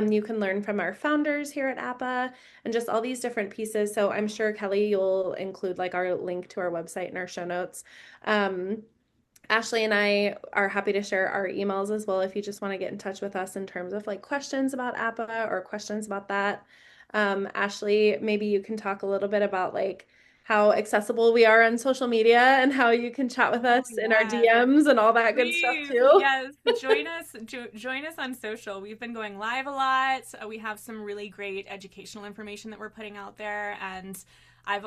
You can learn from our founders here at APPA and just all these different pieces. So I'm sure, Kelly, you'll include like our link to our website in our show notes. Um, Ashley and I are happy to share our emails as well if you just want to get in touch with us in terms of like questions about APPA or questions about that. Ashley, maybe you can talk a little bit about like how accessible we are on social media and how you can chat with Oh us in our yes. DMs and all that good stuff Please, too. yes, join us on social. We've been going live a lot. We have some really great educational information that we're putting out there, and I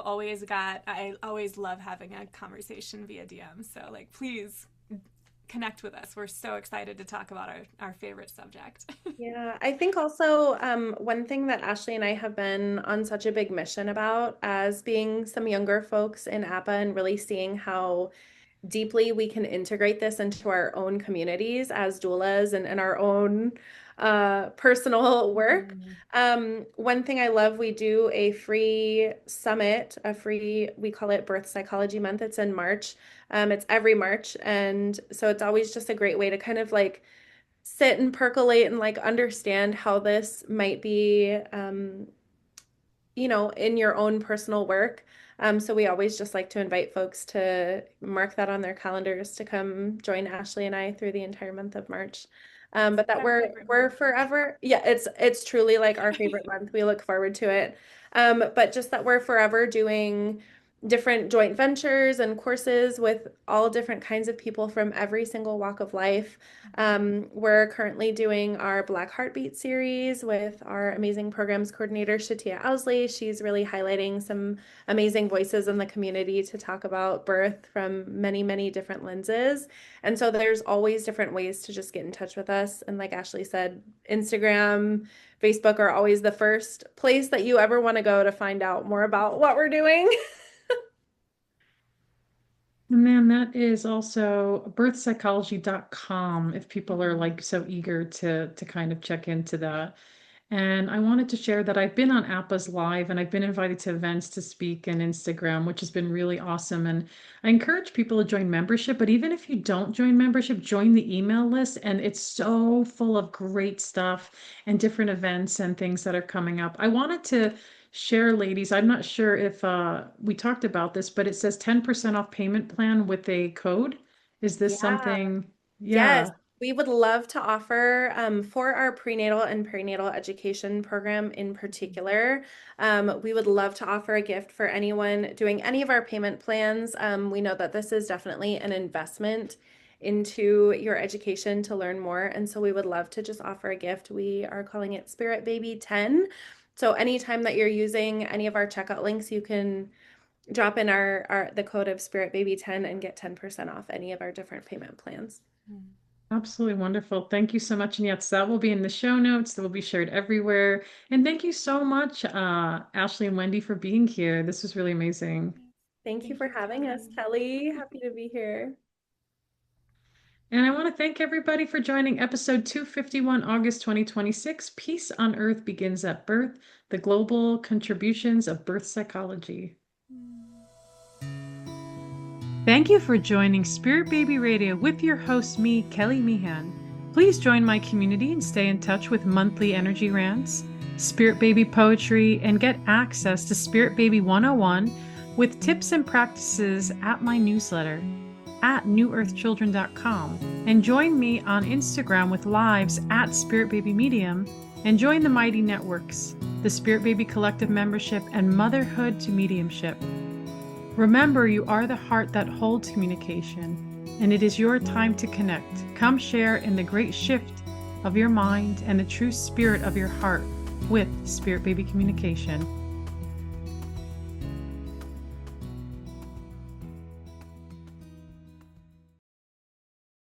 always love having a conversation via DM. So like, please connect with us. We're so excited to talk about our favorite subject. Yeah, I think also one thing that Ashley and I have been on such a big mission about as being some younger folks in APPA and really seeing how deeply we can integrate this into our own communities as doulas and our own personal work. Mm. One thing I love, we do a free summit, we call it Birth Psychology Month. It's in March. It's every March. And so it's always just a great way to kind of like sit and percolate and like understand how this might be in your own personal work. So we always just like to invite folks to mark that on their calendars to come join Ashley and I through the entire month of March. It's But that our we're favorite we're month. forever, yeah, it's truly like our favorite month. We look forward to it. But just that we're forever doing different joint ventures and courses with all different kinds of people from every single walk of life. We're currently doing our Black Heartbeat series with our amazing programs coordinator, Shatia Owsley. She's really highlighting some amazing voices in the community to talk about birth from many, many different lenses. And so there's always different ways to just get in touch with us. And like Ashley said, Instagram, Facebook are always the first place that you ever want to go to find out more about what we're doing. And then that is also birthpsychology.com if people are Mhm. like so eager to kind of check into that. And I wanted to share that I've been on APPA's live and I've been invited to events to speak and Instagram, which has been really awesome. And I encourage people to join membership, but even if you don't join membership, join the email list. And it's so full of great stuff and different events and things that are coming up. I wanted to share, ladies, I'm not sure if we talked about this, but it says 10% off payment plan with a code. Is this Yeah. something? Yes, Yeah. we would love to offer for our prenatal and perinatal education program in particular. We would love to offer a gift for anyone doing any of our payment plans. We know that this is definitely an investment into your education to learn more. And so we would love to just offer a gift. We are calling it Spirit Baby 10. So anytime that you're using any of our checkout links, you can drop in the code of Spirit Baby 10 and get 10% off any of our different payment plans. Absolutely wonderful. Thank you so much. And yes, that will be in the show notes. That will be shared everywhere. And thank you so much, Ashley and Wendy, for being here. This was really amazing. Thank you for having us, Kelly. Happy to be here. And I want to thank everybody for joining episode 251, August 2026. Peace on Earth begins at birth, the global contributions of birth psychology. Thank you for joining Spirit Baby Radio with your host, me, Kelly Meehan. Please join my community and stay in touch with monthly energy rants, Spirit Baby poetry, and get access to Spirit Baby 101 with tips and practices at my newsletter at newearthchildren.com. And join me on Instagram with lives at Spirit Baby Medium, and join the Mighty Networks, the Spirit Baby Collective membership, and Motherhood to Mediumship. Remember, you are the heart that holds communication, and it is your time to connect. Come share in the great shift of your mind and the true spirit of your heart with Spirit Baby Communication.